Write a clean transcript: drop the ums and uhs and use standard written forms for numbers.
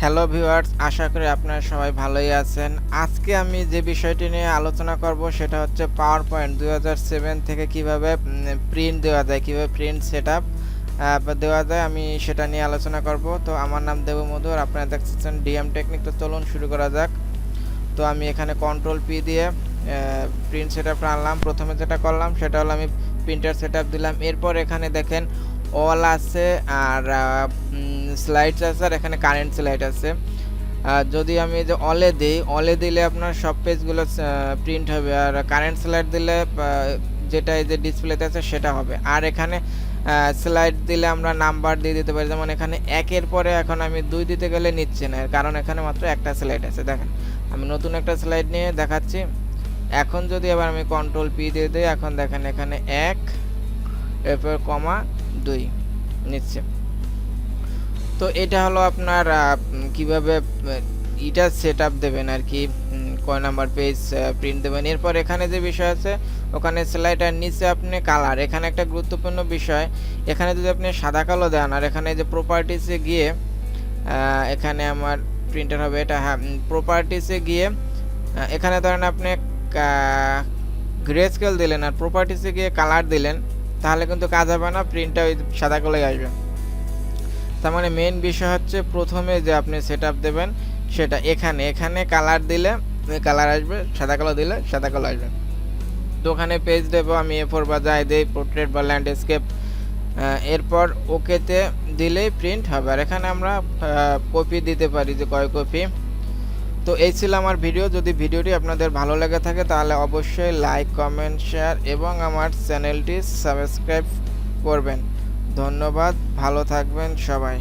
Hello viewers, আশা করি আপনারা সবাই ভালোই আছেন। আজকে আমি যে বিষয়টি নিয়ে আলোচনা করব সেটা হচ্ছে পাওয়ার পয়েন্ট 2007 থেকে কিভাবে প্রিন্ট দেওয়া যায়, কিভাবে প্রিন্ট সেটআপ দেওয়া যায়, আমি সেটা নিয়ে আলোচনা করব। তো আমার নাম দেবমধু, আর আপনারা দেখছেন Dmtechnic। তো চলুন শুরু করা যাক। তো আমি এখানে কন্ট্রোল পি দিয়ে প্রিন্ট সেটআপটা আনলাম। প্রথমে যেটা করলাম সেটা হলো আমি প্রিন্টার সেটআপ দিলাম। এরপর এখানে দেখেন অল আছে আর স্লাইডস আছে, আর এখানে কারেন্ট স্লাইড আছে। যদি আমি যে অলে দিলে আপনার সব পেজগুলো প্রিন্ট হবে, আর কারেন্ট স্লাইড দিলে যেটা এই যে ডিসপ্লেতে আছে সেটা হবে। আর এখানে স্লাইড দিলে আমরা নাম্বার দিয়ে দিতে পারি, যেমন এখানে একের পরে এখন আমি 2 দিতে গেলে নিচ্ছে না, কারণ এখানে মাত্র একটা স্লাইড আছে। দেখেন আমি নতুন একটা স্লাইড নিয়ে দেখাচ্ছি। এখন যদি আবার আমি কন্ট্রোল পি দিয়ে দিই, এখন দেখেন এখানে 1 এরপর কমা 2 নিচ্ছে। তো এটা হলো আপনার কিভাবে এটা সেটআপ দেবেন আর কি, কয় নাম্বার পেজ প্রিন্ট দেবেন। এরপর এখানে যে বিষয় আছে ওখানে স্লাইডার নিচে আপনি কালার, এখানে একটা গুরুত্বপূর্ণ বিষয়, এখানে যদি আপনি সাদা কালো দেন আর এখানে যে প্রপার্টিসে গিয়ে এখানে আমার প্রিন্টার হবে এটা, হ্যাঁ, প্রপার্টিসে গিয়ে এখানে ধরেন আপনি গ্রে স্কেল দিলেন আর প্রপার্টিসে গিয়ে কালার দিলেন, তাহলে কিন্তু কাজ হবে না, প্রিন্টটা ওই সাদা কালোই আসবে। তার মানে মেইন বিষয় হচ্ছে প্রথমে যে আপনি সেটআপ দেবেন সেটা এখানে কালার দিলে কালার আসবে, সাদা কালো দিলে সাদা কালো আসবে। তো ওখানে পেজ দেবো আমি A4 বা যাই দেই, পোর্ট্রেট বা ল্যান্ডস্কেপ, এরপর ওকেতে দিলেই প্রিন্ট হবে। আর এখানে আমরা কপি দিতে পারি যে কয় কপি। তো এই ছিল আমার ভিডিও। যদি ভিডিওটি আপনাদের ভালো লেগে থাকে তাহলে অবশ্যই লাইক, কমেন্ট, শেয়ার এবং আমার চ্যানেলটি সাবস্ক্রাইব করবেন। ধন্যবাদ, ভালো থাকবেন সবাই।